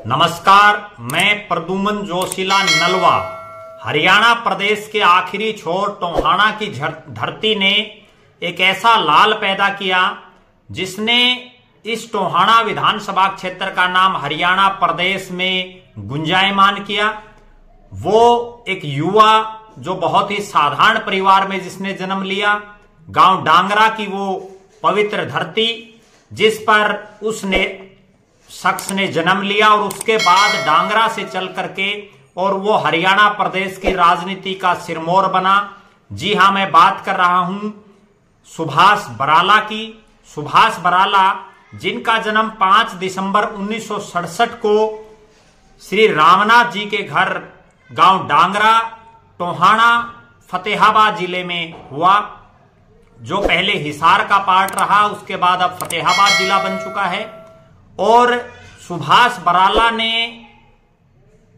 नमस्कार, मैं प्रद्युमन जोशीला नलवा। हरियाणा प्रदेश के आखिरी छोर टोहाना की धरती ने एक ऐसा लाल पैदा किया जिसने इस टोहाना विधानसभा क्षेत्र का नाम हरियाणा प्रदेश में गुंजायमान किया। वो एक युवा जो बहुत ही साधारण परिवार में जिसने जन्म लिया, गांव डांगरा की वो पवित्र धरती जिस पर उसने शख्स ने जन्म लिया और उसके बाद डांगरा से चल करके और वो हरियाणा प्रदेश की राजनीति का सिरमौर बना। जी हां, मैं बात कर रहा हूं सुभाष बराला की। सुभाष बराला जिनका जन्म 5 दिसंबर 1967 को श्री रामनाथ जी के घर गांव डांगरा टोहाना फतेहाबाद जिले में हुआ, जो पहले हिसार का पार्ट रहा, उसके बाद अब फतेहाबाद जिला बन चुका है। और सुभाष बराला ने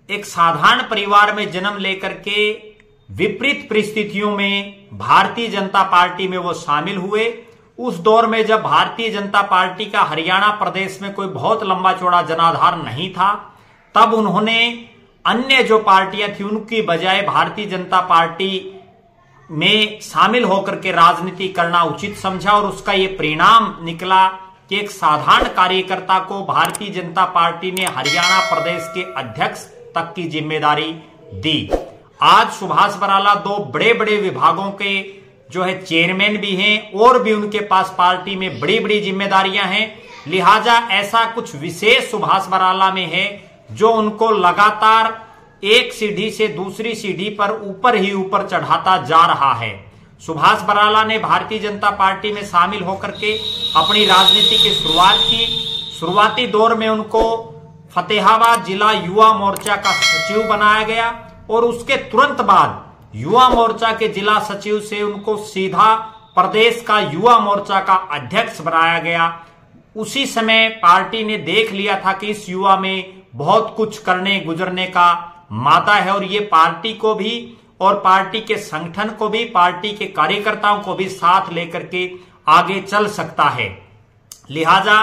एक साधारण परिवार में जन्म लेकर के विपरीत परिस्थितियों में भारतीय जनता पार्टी में वो शामिल हुए। उस दौर में जब भारतीय जनता पार्टी का हरियाणा प्रदेश में कोई बहुत लंबा चौड़ा जनाधार नहीं था, तब उन्होंने अन्य जो पार्टियां थी उनकी बजाय भारतीय जनता पार्टी में शामिल होकर के राजनीति करना उचित समझा और उसका ये परिणाम निकला कि एक साधारण कार्यकर्ता को भारतीय जनता पार्टी ने हरियाणा प्रदेश के अध्यक्ष तक की जिम्मेदारी दी। आज सुभाष बराला दो बड़े बड़े विभागों के जो है चेयरमैन भी हैं और भी उनके पास पार्टी में बड़ी बड़ी जिम्मेदारियां हैं। लिहाजा ऐसा कुछ विशेष सुभाष बराला में है जो उनको लगातार एक सीढ़ी से दूसरी सीढ़ी पर ऊपर ही ऊपर चढ़ाता जा रहा है। सुभाष बराला ने भारतीय जनता पार्टी में शामिल होकर के अपनी राजनीति की शुरुआत की। शुरुआती दौर में उनको फतेहाबाद जिला युवा मोर्चा का सचिव बनाया गया और उसके तुरंत बाद युवा मोर्चा के जिला सचिव से उनको सीधा प्रदेश का युवा मोर्चा का अध्यक्ष बनाया गया। उसी समय पार्टी ने देख लिया था कि इस युवा में बहुत कुछ करने गुजरने का मादा है और ये पार्टी को भी और पार्टी के संगठन को भी, पार्टी के कार्यकर्ताओं को भी साथ लेकर के आगे चल सकता है। लिहाजा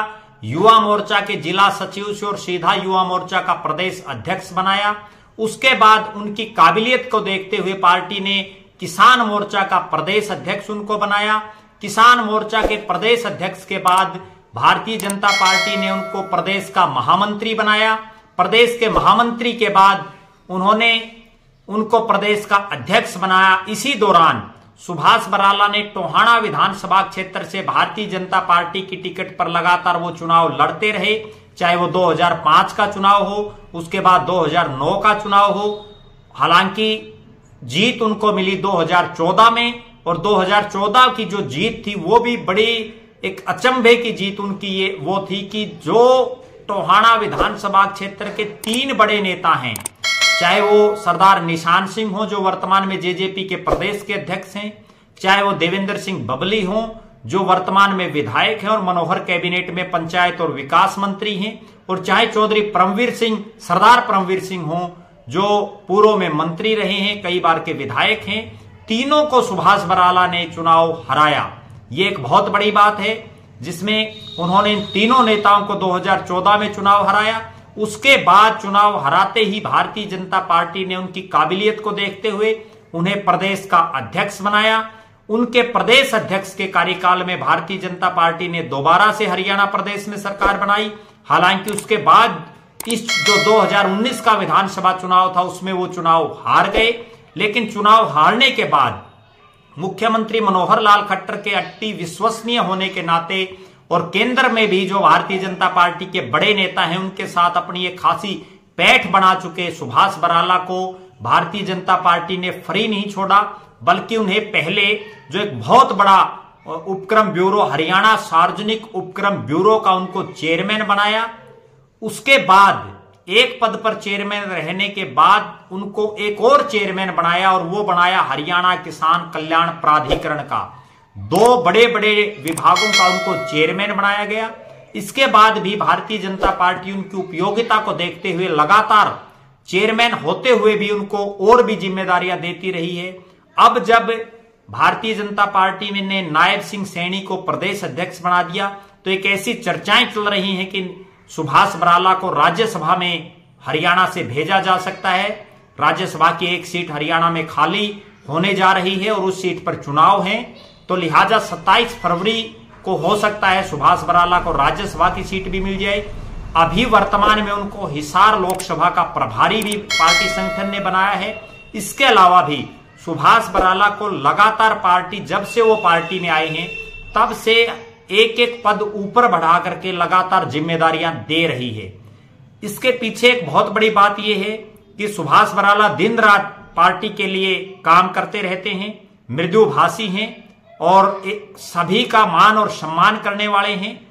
युवा मोर्चा के जिला सचिव से और सीधा युवा मोर्चा का प्रदेश अध्यक्ष बनाया। उसके बाद उनकी काबिलियत को देखते हुए पार्टी ने किसान मोर्चा का प्रदेश अध्यक्ष उनको बनाया। किसान मोर्चा के प्रदेश अध्यक्ष के बाद भारतीय जनता पार्टी ने उनको प्रदेश का महामंत्री बनाया। प्रदेश के महामंत्री के बाद उन्होंने उनको प्रदेश का अध्यक्ष बनाया। इसी दौरान सुभाष बराला ने टोहाना विधानसभा क्षेत्र से भारतीय जनता पार्टी की टिकट पर लगातार वो चुनाव लड़ते रहे, चाहे वो 2005 का चुनाव हो, उसके बाद 2009 का चुनाव हो। हालांकि जीत उनको मिली 2014 में और 2014 की जो जीत थी वो भी बड़ी एक अचंभे की जीत उनकी ये वो थी कि जो टोहाना विधानसभा क्षेत्र के 3 बड़े नेता हैं, चाहे वो सरदार निशान सिंह हो जो वर्तमान में जेजेपी के प्रदेश के अध्यक्ष हैं, चाहे वो देवेंद्र सिंह बबली हो जो वर्तमान में विधायक हैं और मनोहर कैबिनेट में पंचायत और विकास मंत्री हैं, और चाहे चौधरी परमवीर सिंह, सरदार परमवीर सिंह हो जो पूर्व में मंत्री रहे हैं, कई बार के विधायक हैं, तीनों को सुभाष बराला ने चुनाव हराया। ये एक बहुत बड़ी बात है जिसमें उन्होंने इन तीनों नेताओं को 2014 में चुनाव हराया। उसके बाद चुनाव हराते ही भारतीय जनता पार्टी ने उनकी काबिलियत को देखते हुए उन्हें प्रदेश का अध्यक्ष बनाया। उनके प्रदेश अध्यक्ष के कार्यकाल में भारतीय जनता पार्टी ने दोबारा से हरियाणा प्रदेश में सरकार बनाई। हालांकि उसके बाद इस जो 2019 का विधानसभा चुनाव था उसमें वो चुनाव हार गए, लेकिन चुनाव हारने के बाद मुख्यमंत्री मनोहर लाल खट्टर के अति विश्वसनीय होने के नाते और केंद्र में भी जो भारतीय जनता पार्टी के बड़े नेता हैं उनके साथ अपनी एक खासी पैठ बना चुके सुभाष बराला को भारतीय जनता पार्टी ने फ्री नहीं छोड़ा, बल्कि उन्हें पहले जो एक बहुत बड़ा उपक्रम ब्यूरो हरियाणा सार्वजनिक उपक्रम ब्यूरो का उनको चेयरमैन बनाया। उसके बाद एक पद पर चेयरमैन रहने के बाद उनको एक और चेयरमैन बनाया और वो बनाया हरियाणा किसान कल्याण प्राधिकरण का। 2 बड़े बड़े विभागों का उनको चेयरमैन बनाया गया। इसके बाद भी भारतीय जनता पार्टी उनकी उपयोगिता को देखते हुए लगातार चेयरमैन होते हुए भी उनको और भी जिम्मेदारियां देती रही है। अब जब भारतीय जनता पार्टी ने नायब सिंह सैनी को प्रदेश अध्यक्ष बना दिया तो एक ऐसी चर्चाएं चल रही हैं कि सुभाष बराला को राज्यसभा में हरियाणा से भेजा जा सकता है। राज्यसभा की एक सीट हरियाणा में खाली होने जा रही है और उस सीट पर चुनाव है, तो लिहाजा 27 फरवरी को हो सकता है सुभाष बराला को राज्यसभा की सीट भी मिल जाए। अभी वर्तमान में उनको हिसार लोकसभा का प्रभारी भी पार्टी संगठन ने बनाया है। इसके अलावा भी सुभाष बराला को लगातार पार्टी, जब से वो पार्टी में आए हैं तब से एक एक पद ऊपर बढ़ा करके लगातार जिम्मेदारियां दे रही है। इसके पीछे एक बहुत बड़ी बात यह है कि सुभाष बराला दिन रात पार्टी के लिए काम करते रहते हैं, मृदुभाषी हैं और सभी का मान और सम्मान करने वाले हैं।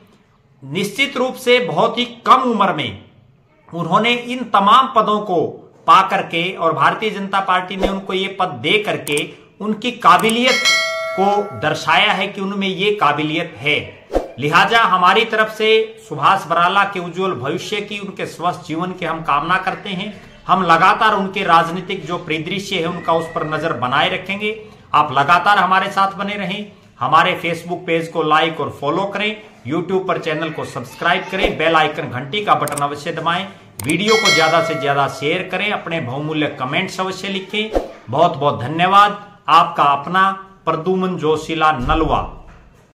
निश्चित रूप से बहुत ही कम उम्र में उन्होंने इन तमाम पदों को पा करके और भारतीय जनता पार्टी ने उनको ये पद दे करके उनकी काबिलियत को दर्शाया है कि उनमें ये काबिलियत है। लिहाजा हमारी तरफ से सुभाष बराला के उज्जवल भविष्य की, उनके स्वस्थ जीवन की हम कामना करते हैं। हम लगातार उनके राजनीतिक जो परिदृश्य है उनका उस पर नजर बनाए रखेंगे। आप लगातार हमारे साथ बने रहें। हमारे फेसबुक पेज को लाइक और फॉलो करें, यूट्यूब पर चैनल को सब्सक्राइब करें, बेल आइकन घंटी का बटन अवश्य दबाएं, वीडियो को ज्यादा से ज्यादा शेयर करें, अपने बहुमूल्य कमेंट्स अवश्य लिखें। बहुत बहुत धन्यवाद। आपका अपना प्रद्युमन जोशीला नलवा।